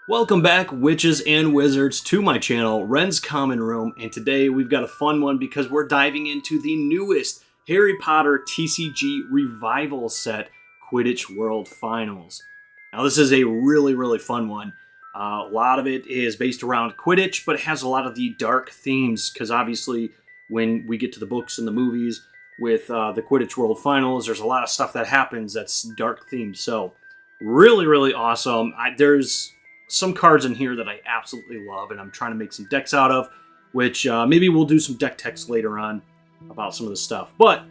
Welcome back, witches and wizards, to my channel, Ren's Common Room, and today we've got a fun one because we're diving into the newest Harry Potter TCG revival set, Quidditch World Finals. Now, this is a really fun one. A lot of it is based around Quidditch, but it has a lot of the dark themes because obviously, when we get to the books and the movies with the Quidditch World Finals, there's a lot of stuff that happens that's dark themed. So, really awesome. There's some cards in here that I absolutely love, and I'm trying to make some decks out of, which maybe we'll do some deck techs later on about some of the stuff. But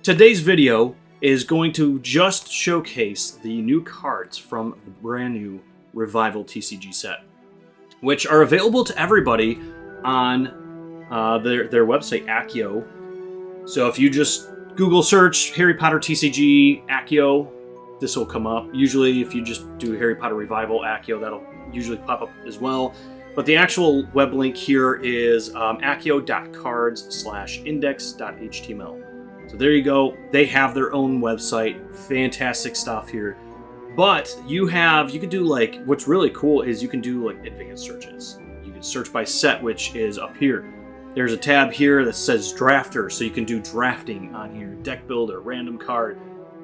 today's video is going to just showcase the new cards from the brand new Revival TCG set, which are available to everybody on their website, Accio. So if you just Google search Harry Potter TCG Accio, this will come up. Usually if you just do Harry Potter Revival Accio, that'll usually pop up as well. But the actual web link here is accio.cards/index.html. So there you go. They have their own website. Fantastic stuff here. But you can do, like, what's really cool is you can do like advanced searches. You can search by set, which is up here. There's a tab here that says drafter, so you can do drafting on here. Deck builder, random card.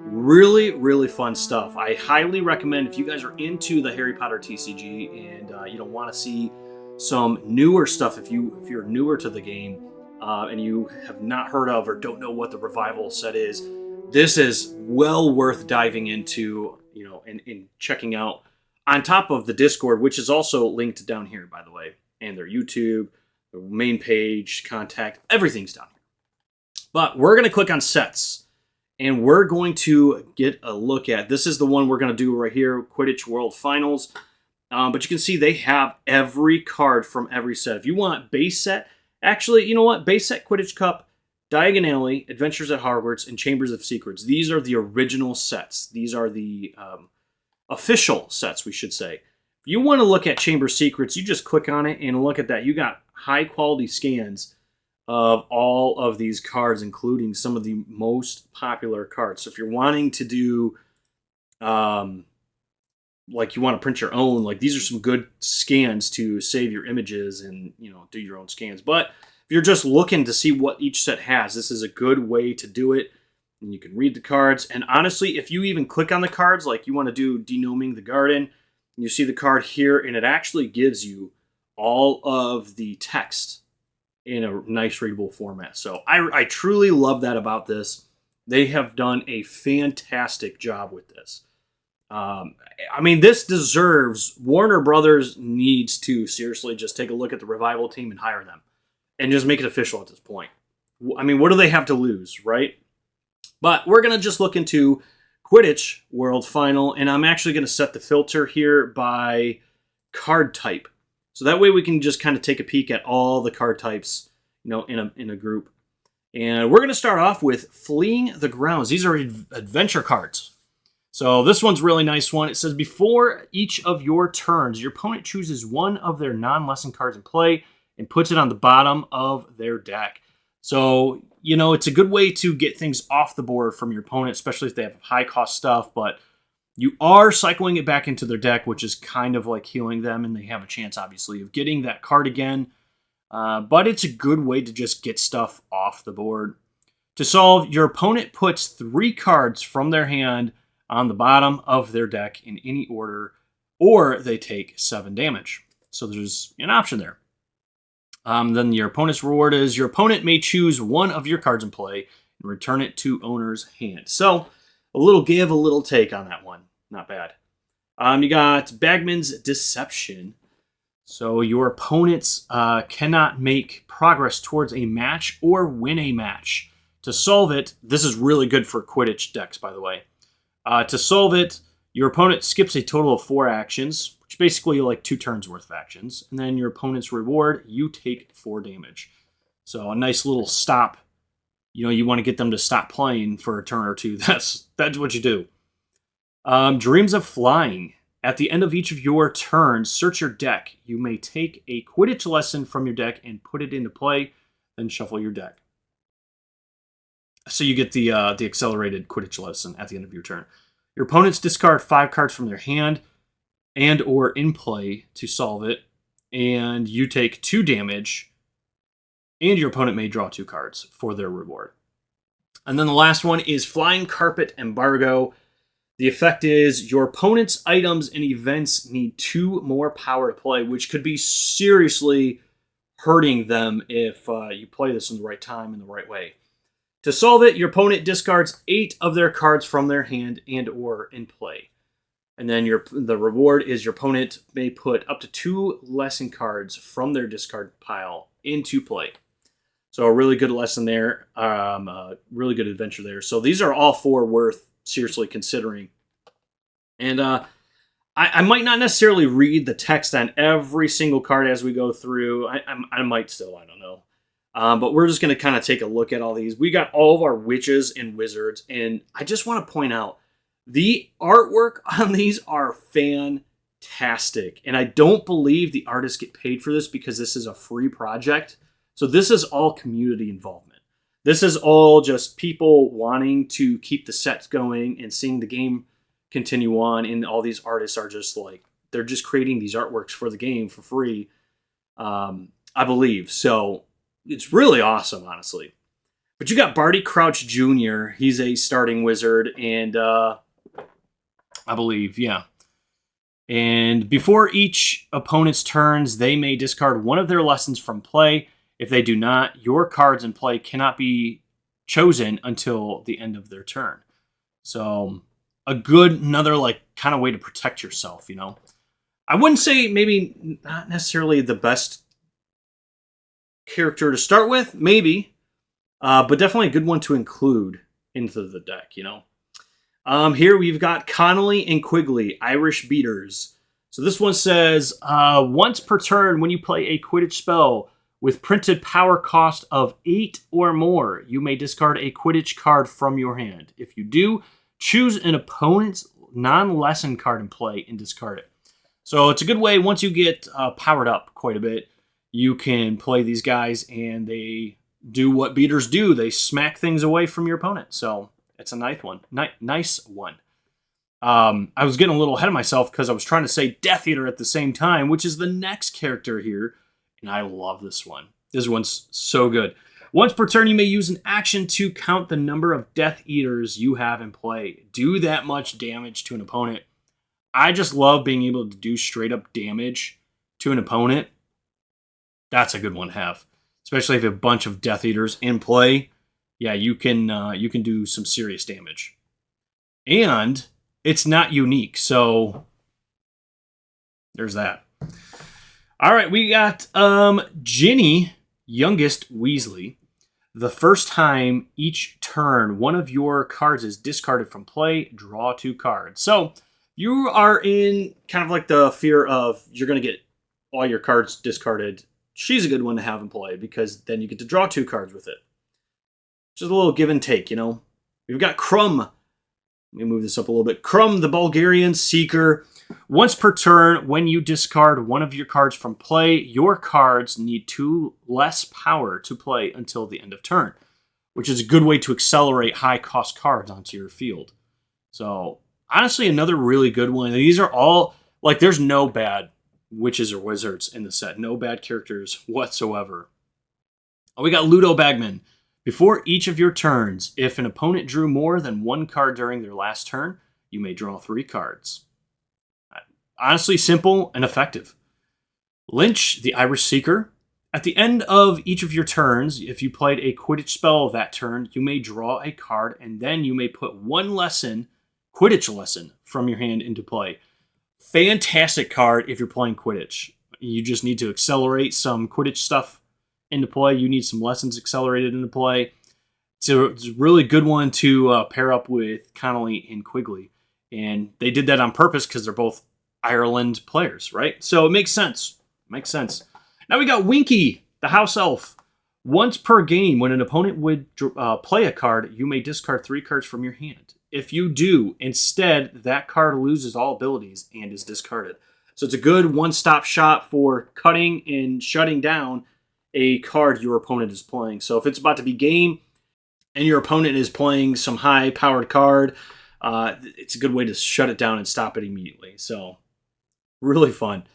Really fun stuff. I highly recommend, if you guys are into the Harry Potter TCG and you don't want to see some newer stuff, if you're newer to the game and you have not heard of or don't know what the Revival set is, this is well worth diving into, and checking out, on top of the Discord, which is also linked down here, by the way, and their YouTube, their main page, contact, everything's down here. But we're going to click on sets. And we're going to get a look at, this is the one we're going to do right here, Quidditch World Finals. But you can see they have every card from every set. If you want base set, actually, you know what? Base set Quidditch Cup, Diagon Alley, Adventures at Hogwarts, and Chambers of Secrets. These are the original sets. These are the official sets, we should say. If you want to look at Chamber Secrets, you just click on it and look at that. You got high quality scans of all of these cards, including some of the most popular cards. So if you're wanting to do, like, you want to print your own, like, these are some good scans to save your images and, do your own scans. But if you're just looking to see what each set has, this is a good way to do it. And you can read the cards. And honestly, if you even click on the cards, like you want to do Denoming the Garden, you see the card here, and it actually gives you all of the text in a nice readable format. So I truly love that about this. They have done a fantastic job with this. This deserves, Warner Brothers needs to seriously just take a look at the Revival team and hire them and just make it official at this point. What do they have to lose, right? But we're going to just look into Quidditch World Final, and I'm actually going to set the filter here by card type. So that way we can just kind of take a peek at all the card types, in a group. And we're going to start off with Fleeing the Grounds. These are adventure cards. So this one's a really nice one. It says, before each of your turns, your opponent chooses one of their non-lesson cards in play and puts it on the bottom of their deck. So, it's a good way to get things off the board from your opponent, especially if they have high-cost stuff, but you are cycling it back into their deck, which is kind of like healing them, and they have a chance, obviously, of getting that card again. But it's a good way to just get stuff off the board. To solve, your opponent puts 3 cards from their hand on the bottom of their deck in any order, or they take 7 damage. So there's an option there. Then your opponent's reward is, your opponent may choose one of your cards in play and return it to owner's hand. So a little give, a little take on that one. Not bad. You got Bagman's Deception. So your opponents cannot make progress towards a match or win a match. To solve it, this is really good for Quidditch decks, by the way. To solve it, your opponent skips a total of 4 actions, which basically like 2 turns worth of actions. And then your opponent's reward, you take 4 damage. So a nice little stop. You want to get them to stop playing for a turn or two. That's what you do. Dreams of Flying. At the end of each of your turns, search your deck. You may take a Quidditch lesson from your deck and put it into play, then shuffle your deck. So you get the accelerated Quidditch lesson at the end of your turn. Your opponents discard 5 cards from their hand. and or in play to solve it, and you take 2 damage, and your opponent may draw 2 cards for their reward. And then the last one is Flying Carpet Embargo. The effect is your opponent's items and events need 2 more power to play, which could be seriously hurting them if you play this in the right time in the right way. To solve it, your opponent discards 8 of their cards from their hand and or in play. And then the reward is your opponent may put up to 2 lesson cards from their discard pile into play. So a really good lesson there, a really good adventure there. So these are all 4 worth seriously considering. And I might not necessarily read the text on every single card as we go through. I might still, I don't know. But we're just going to kind of take a look at all these. We got all of our witches and wizards, and I just want to point out the artwork on these are fantastic. And I don't believe the artists get paid for this because this is a free project. So this is all community involvement. This is all just people wanting to keep the sets going and seeing the game continue on. And all these artists are just like, they're just creating these artworks for the game for free, I believe. So it's really awesome, honestly. But you got Barty Crouch Jr. He's a starting wizard, and I believe, yeah. And before each opponent's turns, they may discard 1 of their lessons from play. If they do not, your cards in play cannot be chosen until the end of their turn. So another like kind of way to protect yourself, you know. I wouldn't say maybe not necessarily the best character to start with, maybe, but definitely a good one to include into the deck, you know. Here we've got Connolly and Quigley, Irish Beaters. So this one says, once per turn when you play a Quidditch spell with printed power cost of 8 or more, you may discard a Quidditch card from your hand. If you do, choose an opponent's non-lesson card in play and discard it. So it's a good way, once you get powered up quite a bit, you can play these guys and they do what beaters do. They smack things away from your opponent. So it's a nice one. Nice one. I was getting a little ahead of myself because I was trying to say Death Eater at the same time, which is the next character here. And I love this one. This one's so good. Once per turn, you may use an action to count the number of Death Eaters you have in play. Do that much damage to an opponent. I just love being able to do straight up damage to an opponent. That's a good one to have. Especially if you have a bunch of Death Eaters in play. Yeah, you can do some serious damage. And it's not unique, so there's that. All right, we got Ginny, youngest Weasley. The first time each turn, one of your cards is discarded from play, draw 2 cards. So you are in kind of like the fear of you're going to get all your cards discarded. She's a good one to have in play because then you get to draw 2 cards with it. Just a little give and take, you know. We've got Crumb. Let me move this up a little bit. Crumb, the Bulgarian Seeker. Once per turn, when you discard one of your cards from play, your cards need 2 less power to play until the end of turn, which is a good way to accelerate high-cost cards onto your field. So, honestly, another really good one. These are all, like, there's no bad witches or wizards in the set. No bad characters whatsoever. We got Ludo Bagman. Before each of your turns, if an opponent drew more than 1 card during their last turn, you may draw 3 cards. Honestly, simple and effective. Lynch, the Irish Seeker. At the end of each of your turns, if you played a Quidditch spell that turn, you may draw a card, and then you may put 1 Quidditch lesson from your hand into play. Fantastic card if you're playing Quidditch. You just need to accelerate some Quidditch stuff into play. You need some lessons accelerated into play. So it's a really good one to pair up with Connolly and Quigley. And they did that on purpose because they're both Ireland players, right? So it makes sense. Makes sense. Now we got Winky, the house elf. Once per game, when an opponent would play a card, you may discard 3 cards from your hand. If you do, instead, that card loses all abilities and is discarded. So it's a good one-stop shop for cutting and shutting down a card your opponent is playing. So if it's about to be game and your opponent is playing some high-powered card, it's a good way to shut it down and stop it immediately. So Really fun.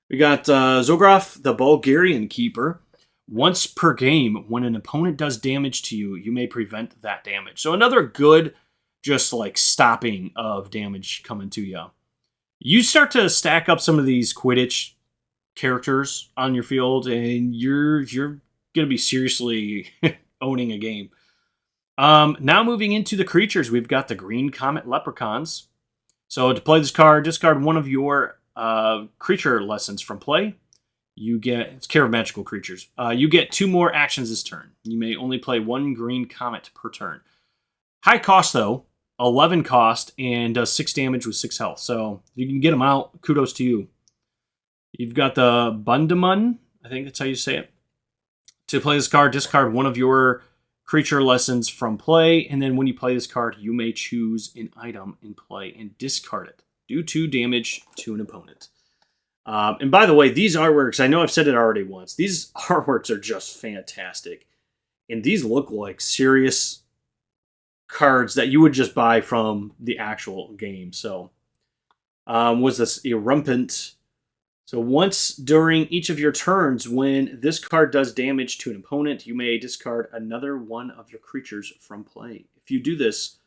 We got Zograf, the Bulgarian Keeper. Once per game, when an opponent does damage to you, you may prevent that damage. So another good, just like stopping of damage coming to you. You start to stack up some of these Quidditch characters on your field, and you're gonna be seriously owning a game. Now moving into the creatures, we've got the Green Comet Leprechauns. So to play this card, discard one of your creature lessons from play. You get, it's care of magical creatures. You get 2 more actions this turn. You may only play 1 Green Comet per turn. High cost though, 11 cost, and does 6 damage with 6 health. So you can get them out. Kudos to you. You've got the Bundamun, I think that's how you say it. To play this card, discard one of your creature lessons from play, and then when you play this card, you may choose an item in play and discard it. Do 2 damage to an opponent. And by the way, these artworks, I know I've said it already once, these artworks are just fantastic. And these look like serious cards that you would just buy from the actual game. So, was this Erumpent? So once during each of your turns, when this card does damage to an opponent, you may discard another one of your creatures from play. If you do this,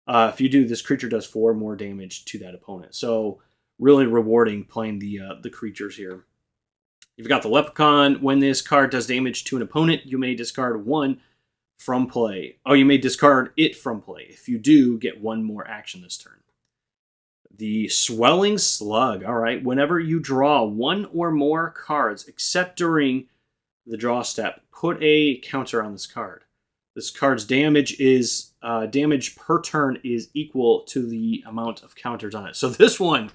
this creature does 4 more damage to that opponent. So really rewarding playing the creatures here. You've got the Leprechaun. When this card does damage to an opponent, you may discard 1 from play. Oh, you may discard it from play. If you do, get 1 more action this turn. The Swelling Slug. All right. Whenever you draw 1 or more cards, except during the draw step, put a counter on this card. This card's damage is damage per turn is equal to the amount of counters on it. So this one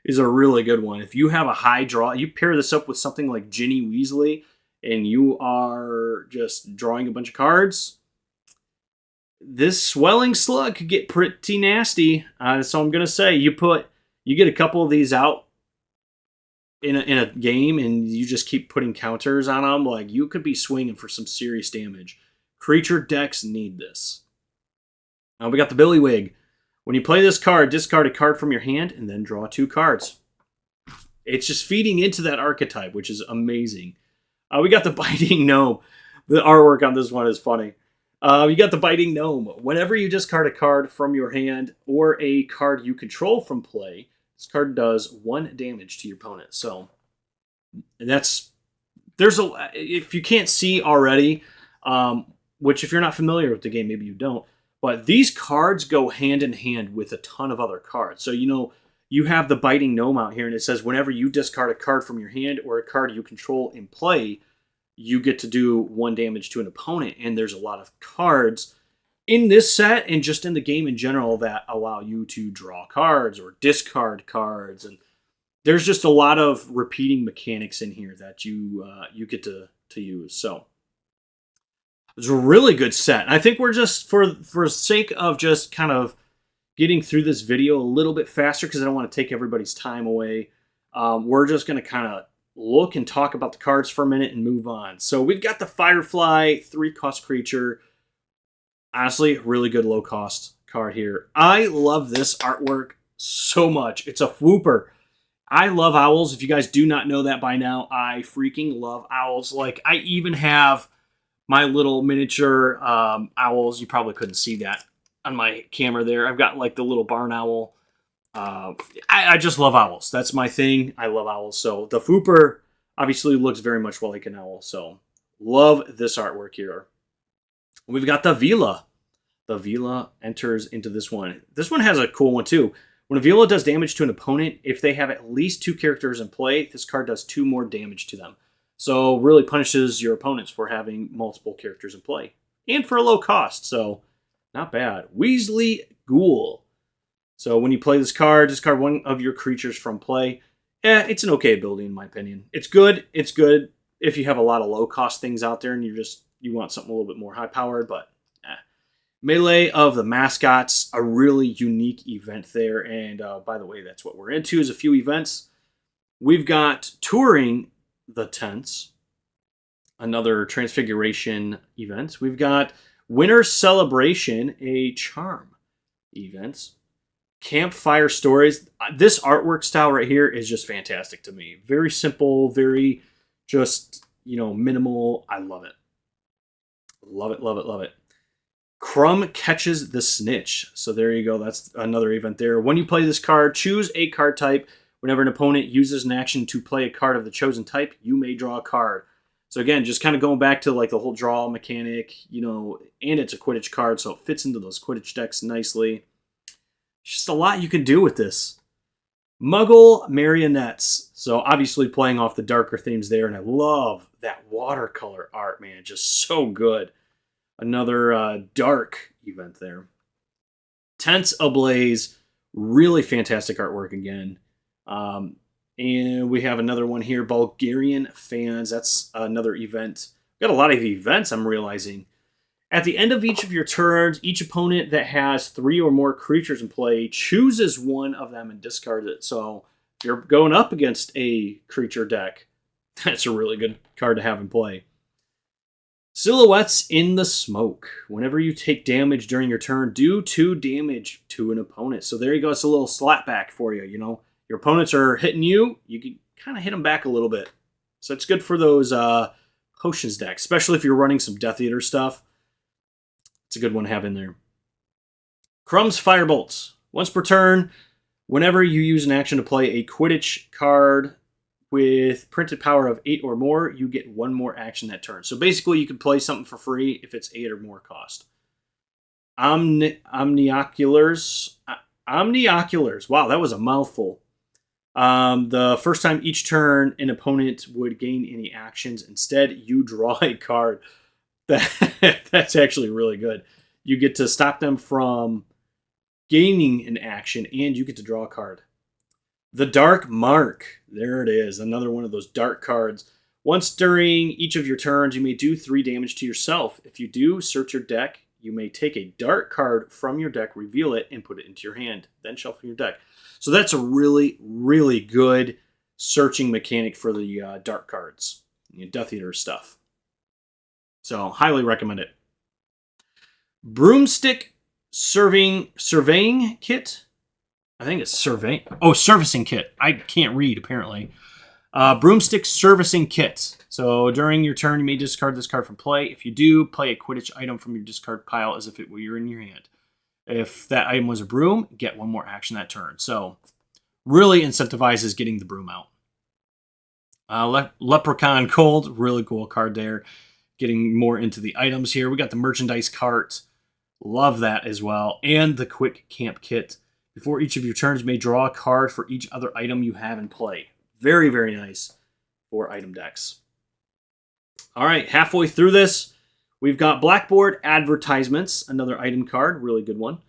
is a really good one. If you have a high draw, you pair this up with something like Ginny Weasley, and you are just drawing a bunch of cards. This Swelling Slug could get pretty nasty. So I'm gonna say you get a couple of these out in a game, and you just keep putting counters on them. Like, you could be swinging for some serious damage. Creature decks need this. Now we got the Billywig. When you play this card, discard a card from your hand and then draw 2 cards. It's just feeding into that archetype, which is amazing. We got the Biting Gnome. The artwork on this one is funny. You got the Biting Gnome. Whenever you discard a card from your hand or a card you control from play, this card does 1 damage to your opponent. So if you can't see already, which if you're not familiar with the game, maybe you don't, but these cards go hand in hand with a ton of other cards. So, you have the Biting Gnome out here, and it says whenever you discard a card from your hand or a card you control in play, you get to do 1 damage to an opponent. And there's a lot of cards in this set and just in the game in general that allow you to draw cards or discard cards. And there's just a lot of repeating mechanics in here that you get to use. So it's a really good set. I think we're just, for sake of just kind of getting through this video a little bit faster, because I don't want to take everybody's time away, we're just going to kind of look and talk about the cards for a minute and move on. So we've got the Firefly 3-cost creature. Honestly, really good low-cost card here. I love this artwork so much. It's a Fwooper. I love owls. If you guys do not know that by now, I freaking love owls. Like, I even have my little miniature owls. You probably couldn't see that on my camera there. I've got like the little barn owl. I just love owls. That's my thing. I love owls. So the Fwooper obviously looks very much like an owl. So love this artwork here. We've got the Vila. The Vila enters into this one. This one has a cool one too. When a Vila does damage to an opponent, if they have at least 2 characters in play, this card does 2 more damage to them. So really punishes your opponents for having multiple characters in play. And for a low cost, so not bad. Weasley Ghoul. So when you play this card, discard 1 of your creatures from play. It's an okay ability in my opinion. It's good. It's good if you have a lot of low cost things out there and you want something a little bit more high powered, but Melee of the Mascots, a really unique event there. And by the way, that's what we're into, is a few events. We've got Touring the Tents, another Transfiguration event. We've got Winter Celebration, a Charm event. Campfire Stories. This artwork style right here is just fantastic to me. Very simple, very just, minimal. I love it. Love it, love it, love it. Crumb Catches the Snitch. So there you go. That's another event there. When you play this card, choose a card type. Whenever an opponent uses an action to play a card of the chosen type, you may draw a card. So again, just kind of going back to like the whole draw mechanic, and it's a Quidditch card, so it fits into those Quidditch decks nicely. Just a lot you can do with this. Muggle Marionettes. So obviously playing off the darker themes there, and I love that watercolor art, man. Just so good. Another dark event there. Tents Ablaze. Really fantastic artwork again. And we have another one here, Bulgarian Fans. That's another event. We've got a lot of events, I'm realizing. At the end of each of your turns, each opponent that has 3 or more creatures in play chooses one of them and discards it. So if you're going up against a creature deck, that's a really good card to have in play. Silhouettes in the Smoke. Whenever you take damage during your turn, do 2 damage to an opponent. So there you go. It's a little slapback for you, Your opponents are hitting you, you can kind of hit them back a little bit. So it's good for those potions decks, especially if you're running some Death Eater stuff. It's a good one to have in there. Crumb's Firebolts. Once per turn, whenever you use an action to play a Quidditch card with printed power of 8 or more, you get 1 more action that turn. So basically, you can play something for free if it's 8 or more cost. Omnioculars. Wow, that was a mouthful. The first time each turn, an opponent would gain any actions. Instead, you draw a card. That's actually really good. You get to stop them from gaining an action, and you get to draw a card. The Dark Mark. There it is. Another one of those dark cards. Once during each of your turns, you may do 3 damage to yourself. If you do, search your deck. You may take a dark card from your deck, reveal it, and put it into your hand. Then shuffle your deck. So that's a really, really good searching mechanic for the dark cards. Death Eater stuff. So, highly recommend it. Broomstick Surveying Kit. I think it's surveying. Oh, Servicing Kit. I can't read, apparently. Broomstick Servicing Kit. So, during your turn, you may discard this card from play. If you do, play a Quidditch item from your discard pile as if it were in your hand. If that item was a broom, get 1 more action that turn. So, really incentivizes getting the broom out. Leprechaun Cold. Really cool card there. Getting more into the items here. We got the merchandise cart. Love that as well. And the Quick Camp Kit. Before each of your turns, you may draw a card for each other item you have in play. Very, very nice for item decks. All right, halfway through this, we've got Blackboard Advertisements, another item card, really good one.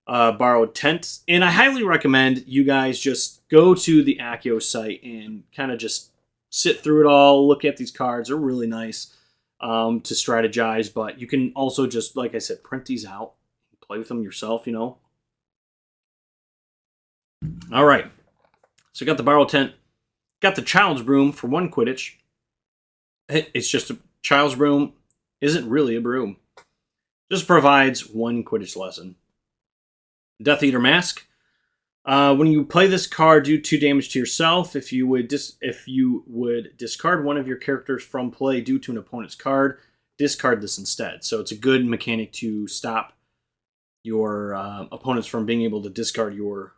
Borrowed Tent. And I highly recommend you guys just go to the Accio site and kind of just sit through it all, look at these cards. They're really nice. To strategize, but you can also just, like I said, print these out, play with them yourself, All right. So got the Borrow Tent. Got the Child's Broom for 1 Quidditch. It's just a Child's Broom. Isn't really a broom. Just provides 1 Quidditch lesson. Death Eater Mask. When you play this card, do 2 damage to yourself. If you would discard one of your characters from play due to an opponent's card, discard this instead. So it's a good mechanic to stop your opponents from being able to discard your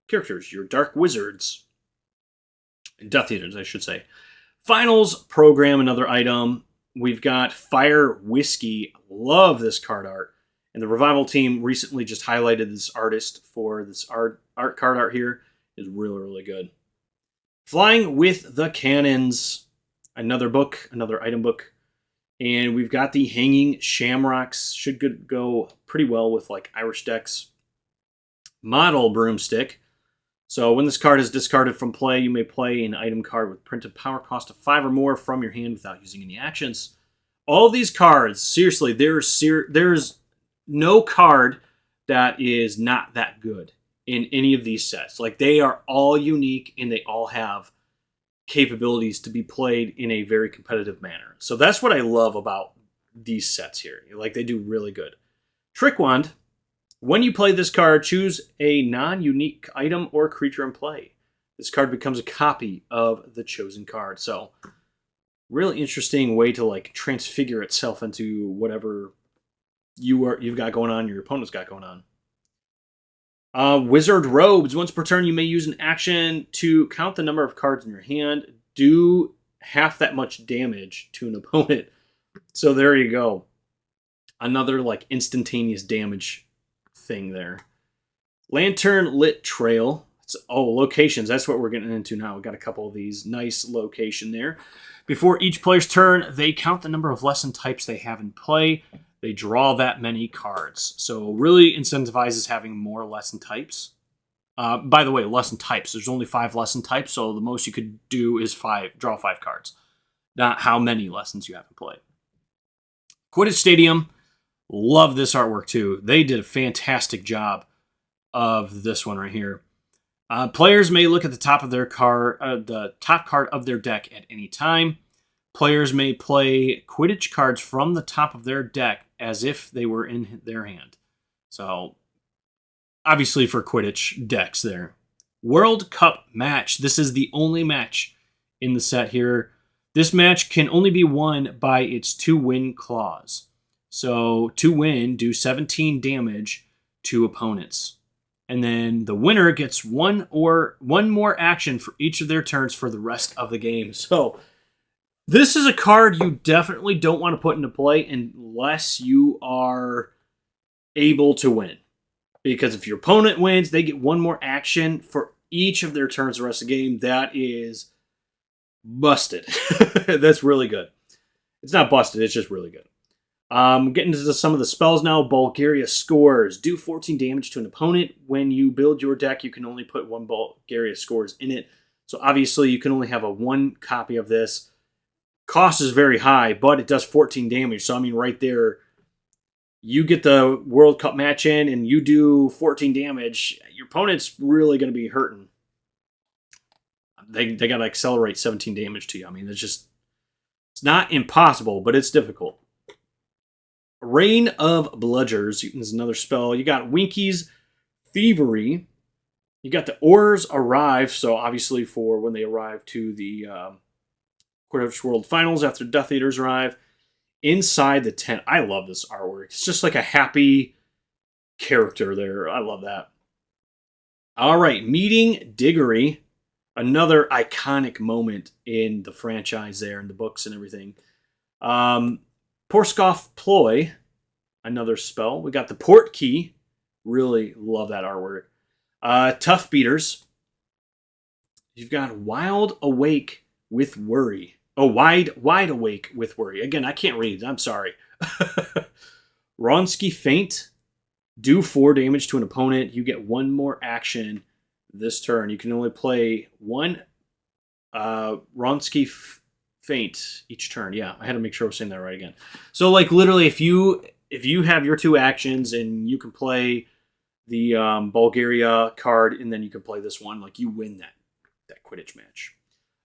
characters, your Dark Wizards. Death Eaters, I should say. Finals Program, another item. We've got Fire Whiskey. Love this card art. And the Revival team recently just highlighted this artist for this card art here. Is really, really good. Flying with the Cannons. Another book, another item book. And we've got the Hanging Shamrocks. Should go pretty well with like Irish decks. Model Broomstick. So when this card is discarded from play, you may play an item card with printed power cost of 5 or more from your hand without using any actions. All these cards, seriously, there's no card that is not that good in any of these sets. Like, they are all unique and they all have capabilities to be played in a very competitive manner. So that's what I love about these sets here. Like, they do really good. Trick Wand. When you play this card, choose a non-unique item or creature in play. This card becomes a copy of the chosen card. So, really interesting way to like transfigure itself into whatever you've got going on, your opponent's got going on. Wizard Robes. Once per turn, you may use an action to count the number of cards in your hand. Do half that much damage to an opponent. So there you go. Another like instantaneous damage thing there. Lantern Lit Trail. Locations. That's what we're getting into now. We've got a couple of these. Nice location there. Before each player's turn, they count the number of lesson types they have in play. They draw that many cards. So really incentivizes having more lesson types. By the way, lesson types. There's only 5 lesson types, so the most you could do is draw 5 cards. Not how many lessons you have in play. Quidditch Stadium. Love this artwork too. They did a fantastic job of this one right here. Players may look at the top of their card, the top card of their deck at any time. Players may play Quidditch cards from the top of their deck as if they were in their hand. So, obviously for Quidditch decks there. World Cup match. This is the only match in the set here. This match can only be won by its 2-win clause. So, to win, do 17 damage to opponents. And then the winner gets one more action for each of their turns for the rest of the game. So, this is a card you definitely don't want to put into play unless you are able to win. Because if your opponent wins, they get one more action for each of their turns the rest of the game. That is busted. That's really good. It's not busted, it's just really good. Getting into some of the spells now. Bulgaria Scores. Do 14 damage to an opponent. When you build your deck, you can only put 1 Bulgaria Scores in it. So obviously you can only have a 1 copy of this. Cost is very high, but it does 14 damage. So I mean right there, you get the World Cup match in and you do 14 damage. Your opponent's really going to be hurting. They got to accelerate 17 damage to you. I mean, it's not impossible, but it's difficult. Reign of Bludgers is another spell. You got Winky's Thievery. You got the Ors Arrive. So obviously for when they arrive to the Quidditch World Finals after Death Eaters arrive. Inside the tent. I love this artwork. It's just like a happy character there. I love that. All right. Meeting Diggory. Another iconic moment in the franchise there, in the books and everything. Porskoff Ploy, another spell. We got the Port Key. Really love that artwork. Tough Beaters. You've got Wild Awake with Worry. Oh, Wide Awake with Worry. Again, I can't read. I'm sorry. Ronsky Feint. Do 4 damage to an opponent. You get 1 more action this turn. You can only play 1 Ronsky Feint each turn. Yeah, I had to make sure I was saying that right again. So, like, literally, if you have your 2 actions and you can play the Bulgaria card and then you can play this one, like, you win that Quidditch match.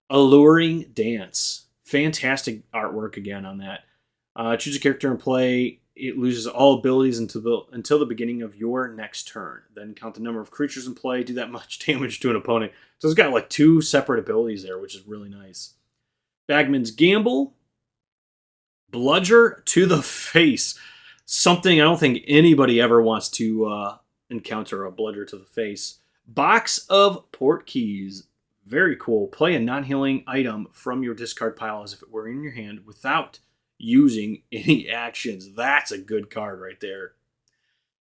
Alluring Dance. Fantastic artwork again on that. Choose a character and play. It loses all abilities until the beginning of your next turn. Then count the number of creatures in play. Do that much damage to an opponent. So it's got like 2 separate abilities there, which is really nice. Bagman's Gamble. Bludger to the Face. Something I don't think anybody ever wants to encounter, a bludger to the face. Box of Port Keys. Very cool. Play a non-healing item from your discard pile as if it were in your hand without using any actions. That's a good card right there.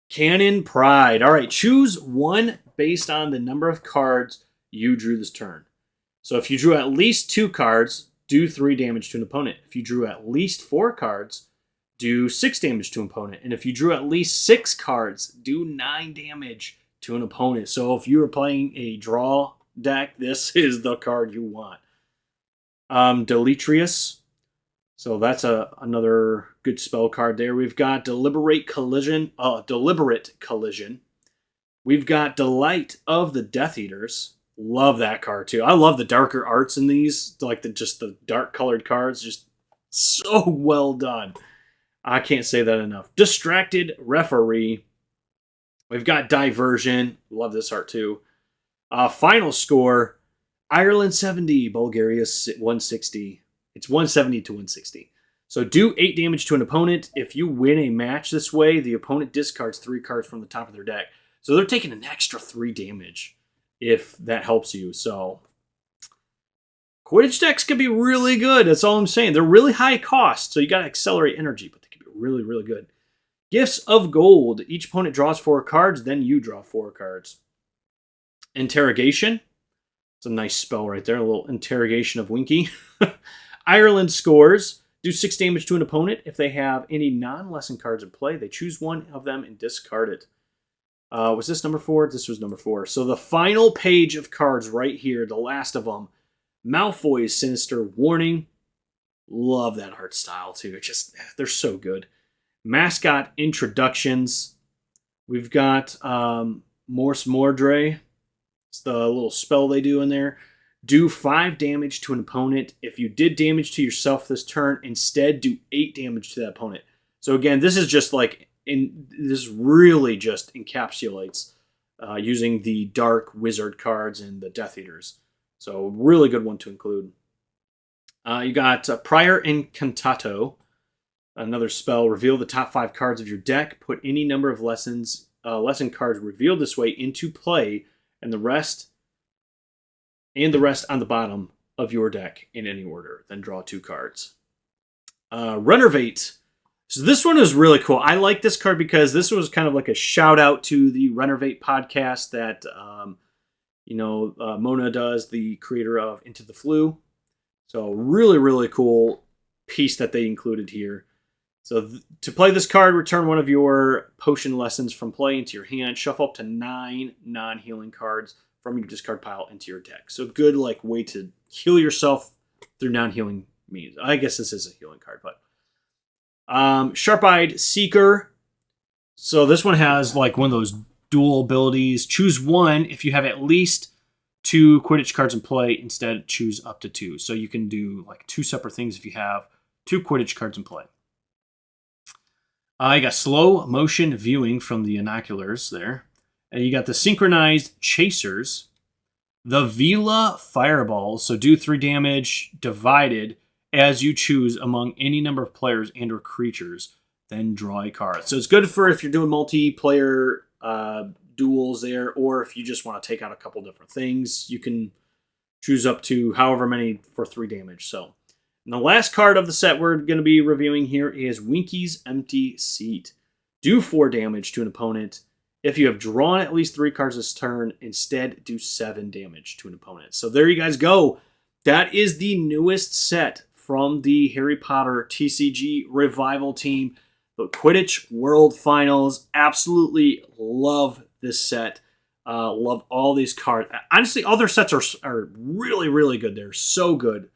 Cannon Pride. All right, choose 1 based on the number of cards you drew this turn. So if you drew at least 2 cards, do 3 damage to an opponent. If you drew at least 4 cards, do 6 damage to an opponent. And if you drew at least 6 cards, do 9 damage to an opponent. So if you were playing a draw deck, this is the card you want. Deletrius. So that's another good spell card there. We've got Deliberate Collision. We've got Delight of the Death Eaters. Love that card too. I love the darker arts in these, like the dark colored cards. Just so well done. I can't say that enough. Distracted Referee. We've got Diversion. Love this art too. Final score, Ireland 70, Bulgaria 160. It's 170 to 160. So do 8 damage to an opponent. If you win a match this way, the opponent discards 3 cards from the top of their deck. So they're taking an extra 3 damage if that helps you. So Quidditch decks can be really good. That's all I'm saying. They're really high cost, so you got to accelerate energy, but they can be really, really good. Gifts of Gold. Each opponent draws 4 cards, then you draw 4 cards. Interrogation. It's a nice spell right there. A little interrogation of Winky. Ireland scores. Do 6 damage to an opponent. If they have any non-lesson cards in play, they choose one of them and discard it. Was this number 4? This was number 4. So the final page of cards right here, the last of them. Malfoy's Sinister Warning. Love that art style too. It's just, they're so good. Mascot introductions. We've got Morse Mordre. It's the little spell they do in there. Do 5 damage to an opponent. If you did damage to yourself this turn, instead do 8 damage to that opponent. So again, this is just like, this really just encapsulates using the Dark Wizard cards and the Death Eaters. So really good one to include. You got Prior Incantato. Another spell. Reveal the top 5 cards of your deck. Put any number of lesson cards revealed this way into play, and the rest on the bottom of your deck in any order. Then draw 2 cards. Renovate. So this one is really cool. I like this card because this was kind of like a shout out to the Renovate podcast that Mona does, the creator of Into the Flu. So really, really cool piece that they included here. So to play this card, return one of your potion lessons from play into your hand. Shuffle up to 9 non-healing cards from your discard pile into your deck. So good way to heal yourself through non-healing means. I guess this is a healing card, but Sharp-Eyed Seeker. So this one has one of those dual abilities. Choose one if you have at least 2 Quidditch cards in play. Instead, choose up to 2. So you can do 2 separate things if you have 2 Quidditch cards in play. You got Slow Motion Viewing from the Inoculars there. And you got the Synchronized Chasers. The Vila Fireballs. So do 3 damage divided as you choose among any number of players and or creatures. Then draw a card. So it's good for if you're doing multiplayer duels there, or if you just want to take out a couple different things. You can choose up to however many for 3 damage. So, and the last card of the set we're going to be reviewing here is Winky's Empty Seat. Do 4 damage to an opponent. If you have drawn at least 3 cards this turn, instead do 7 damage to an opponent. So there you guys go. That is the newest set from the Harry Potter TCG Revival team. The Quidditch World Finals. Absolutely love this set. Love all these cards. Honestly, all their sets are really, really good. They're so good.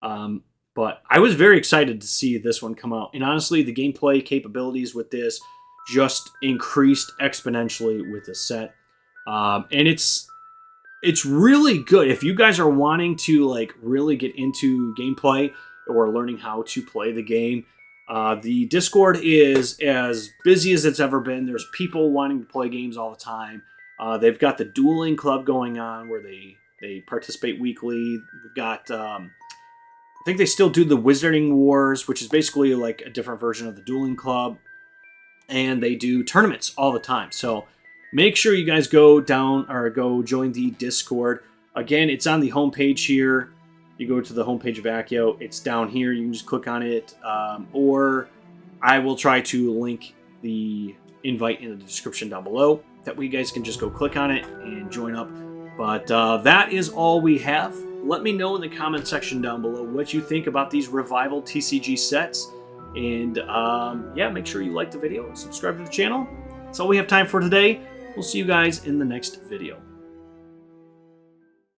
But I was very excited to see this one come out. And honestly, the gameplay capabilities with this just increased exponentially with the set. And it's really good. If you guys are wanting to really get into gameplay or learning how to play the game, the Discord is as busy as it's ever been. There's people wanting to play games all the time. They've got the dueling club going on where they participate weekly. We've got, I think they still do the Wizarding Wars, which is basically a different version of the dueling club. And they do tournaments all the time. So make sure you guys go down or go join the Discord. Again, it's on the homepage here. You go to the homepage of Accio. It's down here. You can just click on it. Or I will try to link the invite in the description down below. That way you guys can just go click on it and join up. But that is all we have. Let me know in the comment section down below what you think about these Revival TCG sets. And yeah, make sure you like the video and subscribe to the channel. That's all we have time for today. We'll see you guys in the next video.